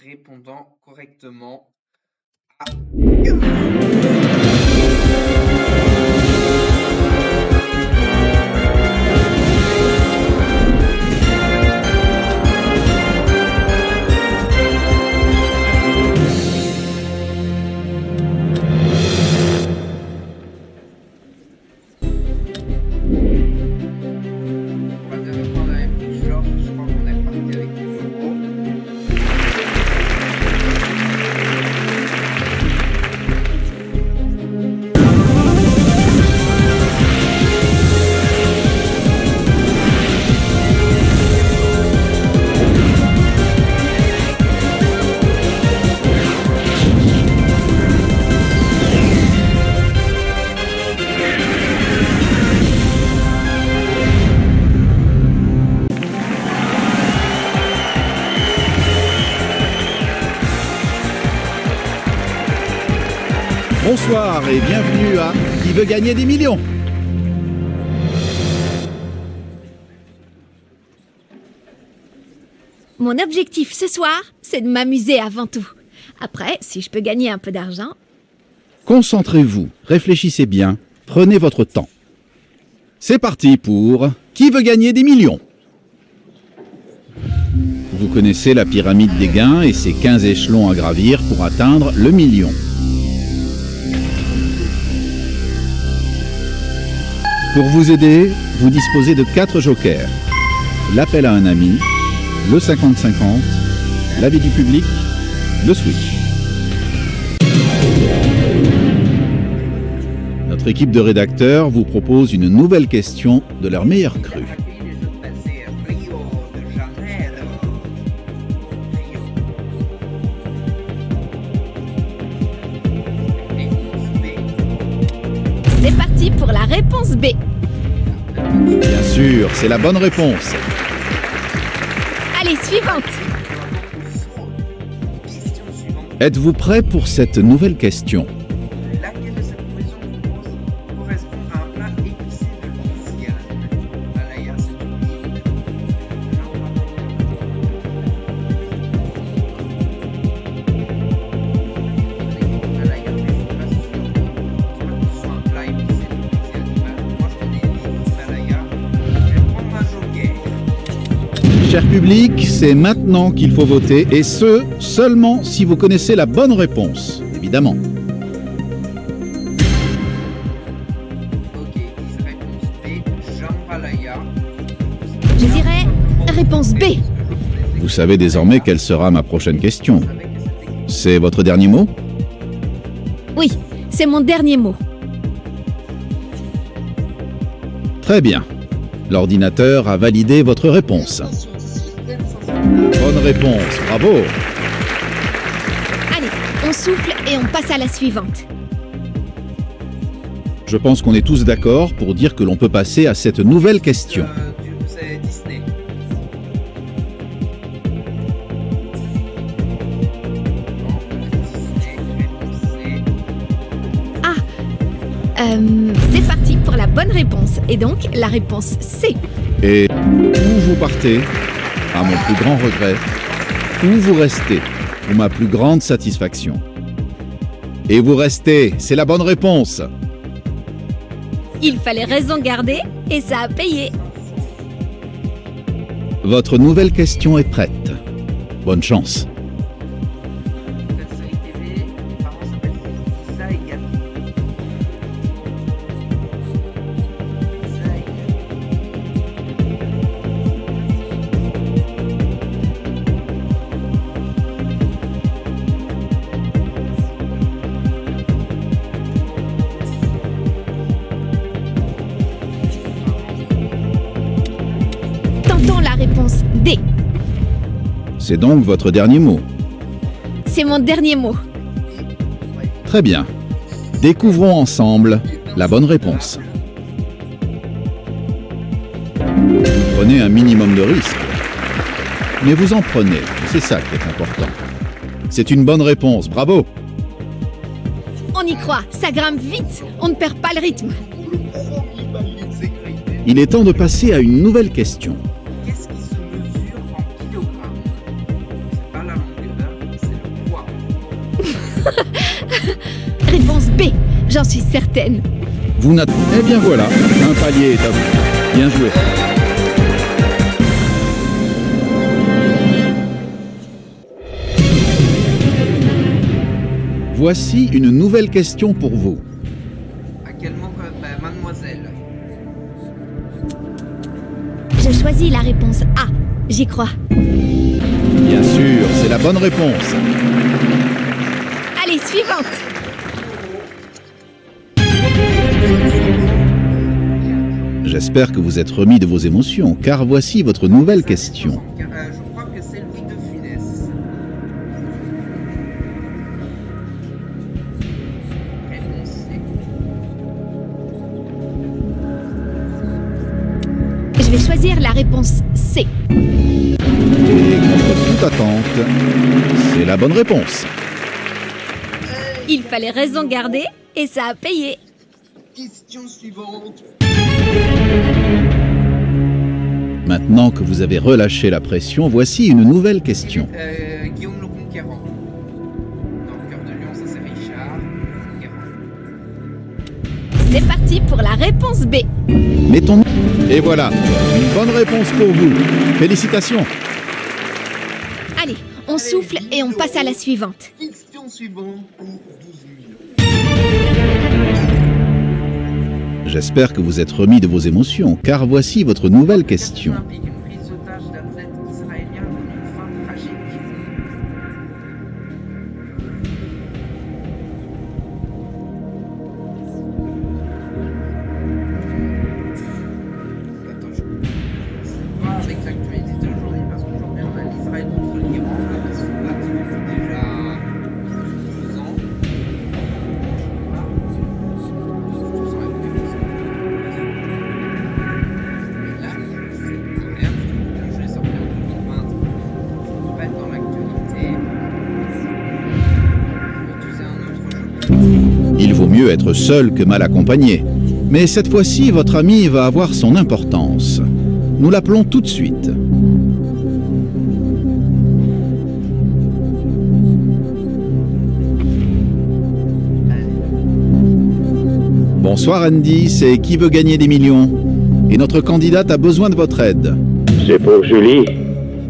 répondant correctement à... On va devoir prendre la même chose, je crois qu'on est parti avec les faux. Bonsoir et bienvenue à Qui veut gagner des millions? Mon objectif ce soir, c'est de m'amuser avant tout. Après, si je peux gagner un peu d'argent... Concentrez-vous, réfléchissez bien, prenez votre temps. C'est parti pour Qui veut gagner des millions? Vous connaissez la pyramide des gains et ses 15 échelons à gravir pour atteindre le million. Pour vous aider, vous disposez de 4 jokers. L'appel à un ami, le 50-50, l'avis du public, le switch. Notre équipe de rédacteurs vous propose une nouvelle question de leur meilleur cru. C'est parti pour la réponse B. Bien sûr, c'est la bonne réponse. Allez, suivante. Question suivante. Êtes-vous prêt pour cette nouvelle question? Laquelle de cette proposition correspond à un plat épicé de Louisiane? Malaya, c'est une île. Malaya, mais je suis pas sûr. Toi, tu sois un plat épicé de Louisiane. Moi, je connais l'île Malaya. Je vais prendre un joker. Cher public, c'est maintenant qu'il faut voter, et ce, seulement si vous connaissez la bonne réponse, évidemment. Ok, is réponse B, jambalaya. Je dirais réponse B. Vous savez désormais quelle sera ma prochaine question. C'est votre dernier mot? Oui, c'est mon dernier mot. Très bien. L'ordinateur a validé votre réponse. Bonne réponse, bravo. Allez, on souffle et on passe à la suivante. Je pense qu'on est tous d'accord pour dire que l'on peut passer à cette nouvelle question. C'est Disney. C'est parti pour la bonne réponse. Et donc, la réponse C. Et où vous partez, à mon plus grand regret, où vous restez, pour ma plus grande satisfaction. Et vous restez, c'est la bonne réponse. Il fallait raison garder et ça a payé. Votre nouvelle question est prête. Bonne chance. Cette série TV, mes parents s'appellent Lisa et Gabi. Lisa et Gabi. Tentons la réponse D. C'est donc votre dernier mot. C'est mon dernier mot. Très bien. Découvrons ensemble la bonne réponse. Vous prenez un minimum de risque. Mais vous en prenez, c'est ça qui est important. C'est une bonne réponse, bravo. On y croit, ça grimpe vite, on ne perd pas le rythme. Il est temps de passer à une nouvelle question. Qu'est-ce qui se mesure en kilogrammes? C'est pas la longueur, j'en suis certaine. Vous n'attendez... Eh bien voilà, un palier est à vous. Bien joué. Voici une nouvelle question pour vous. À quel mot mademoiselle. Je choisis la réponse A. J'y crois. Bien sûr, c'est la bonne réponse. Allez, suivante. J'espère que vous êtes remis de vos émotions, car voici votre nouvelle question. Je crois que c'est Louis de Funès. Réponse C. Je vais choisir la réponse C. Et contre toute attente, c'est la bonne réponse. Il fallait raison garder et ça a payé. Question suivante. Maintenant que vous avez relâché la pression, voici une nouvelle question. Guillaume le Conquérant. Dans le cœur de Lion, ça c'est Richard. Conquérant. C'est parti pour la réponse B. Mettons... Et voilà, une bonne réponse pour vous. Félicitations. Allez, on souffle et on passe à la suivante. Question suivante pour 12 000. J'espère que vous êtes remis de vos émotions, car voici votre nouvelle question. Olympique, une prise d'otage d'athlètes israéliens donne une fin tragique. Attends, je sais pas avec l'actualité d'aujourd'hui parce qu'aujourd'hui on a l'Israël contre l'Iran qui se battent depuis déjà 2 ans. Il vaut mieux être seul que mal accompagné. Mais cette fois-ci, votre ami va avoir son importance. Nous l'appelons tout de suite. Bonsoir Andy, c'est Qui veut gagner des millions? Et notre candidate a besoin de votre aide. C'est pour Julie.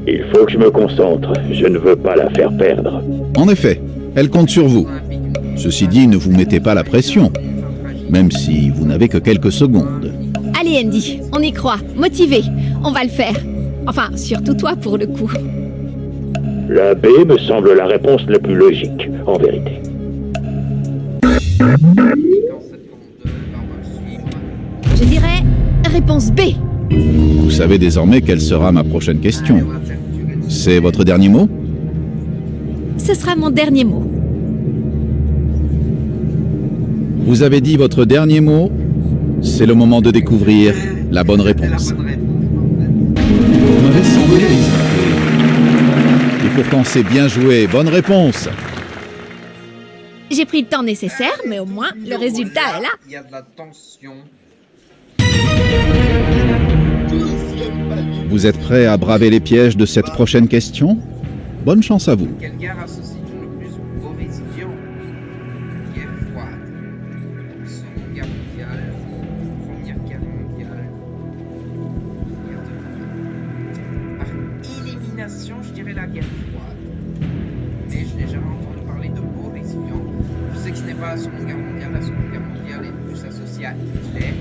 Il faut que je me concentre. Je ne veux pas la faire perdre. En effet, elle compte sur vous. Ceci dit, ne vous mettez pas la pression, même si vous n'avez que quelques secondes. Allez Andy, on y croit, motivé, on va le faire. Enfin, surtout toi pour le coup. La B me semble la réponse la plus logique, en vérité. Je dirais réponse B. Vous savez désormais quelle sera ma prochaine question. C'est votre dernier mot? Ce sera mon dernier mot. Vous avez dit votre dernier mot. C'est le moment de découvrir la bonne réponse. Vous m'avez semblé hésiter. Et pourtant c'est bien joué. Bonne réponse. J'ai pris le temps nécessaire, mais au moins le résultat est là. Il y a de la tension. Vous êtes prêt à braver les pièges de cette prochaine question? Bonne chance à vous. Quelle guerre associe-t-on le plus aux mauvais idiots? Guerre froide. Seconde guerre mondiale. Première guerre mondiale. Guerre de Corée. Par élimination, je dirais la guerre froide. Mais je n'ai jamais entendu parler de mauvais idiots. Je sais que ce n'est pas la seconde guerre mondiale. La seconde guerre mondiale est plus associée à Hitler.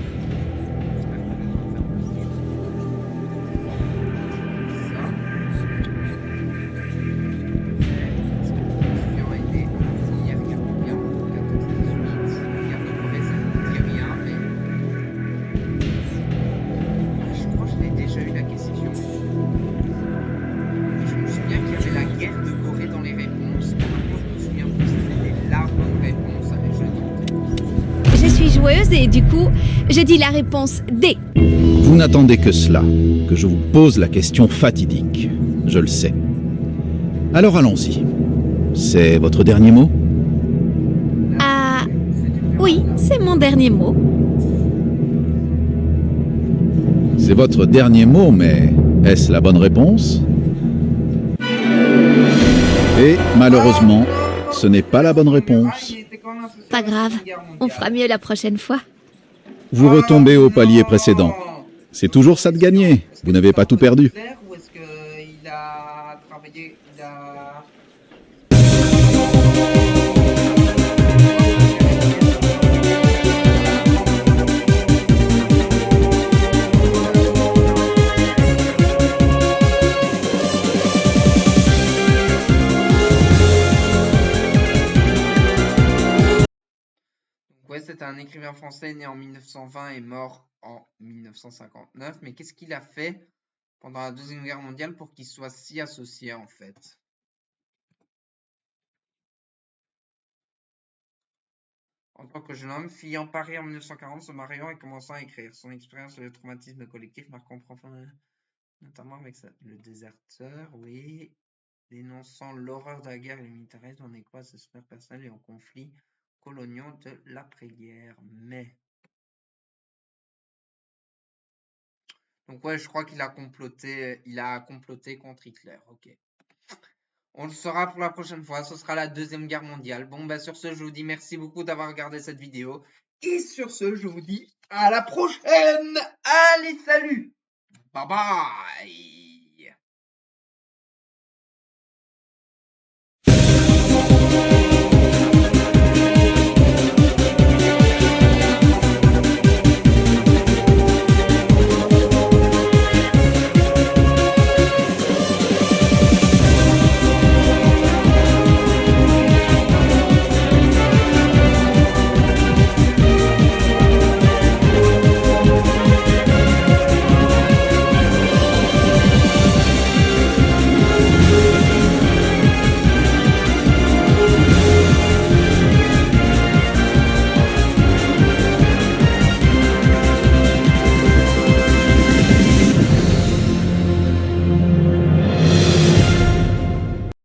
Et du coup, je dis la réponse D. Vous n'attendez que cela, que je vous pose la question fatidique. Je le sais. Alors allons-y. C'est votre dernier mot? Ah, oui, c'est mon dernier mot. C'est votre dernier mot, mais est-ce la bonne réponse? Et malheureusement, ce n'est pas la bonne réponse. c'est sur Pas la grave, Seconde Guerre on mondiale. fera mieux la prochaine fois. Vous Oh retombez au palier non! précédent. C'est toujours ça de gagner. Est-ce Vous que n'avez c'est pas un tout peu perdu. Hitler ou est-ce qu'il a travaillé, il a... Donc ouais, c'était un écrivain français né en 1920 et mort en 1959. Mais qu'est-ce qu'il a fait pendant la Deuxième Guerre mondiale pour qu'il soit si associé en fait? En tant que jeune homme, fuyant Paris en 1940, se mariant et commençant à écrire. Son expérience sur le traumatisme collectif marquant profondément, notamment avec le déserteur, oui, dénonçant l'horreur de la guerre et le militarisme en écho à ses souvenirs personnels et aux conflits coloniaux de l'après-guerre. Mais, donc ouais, je crois qu'il a comploté contre Hitler, ok. On le saura pour la prochaine fois, ce sera la Deuxième Guerre mondiale. Bon, bah sur ce, je vous dis merci beaucoup d'avoir regardé cette vidéo. Et sur ce, je vous dis à la prochaine. Allez, salut. Bye bye.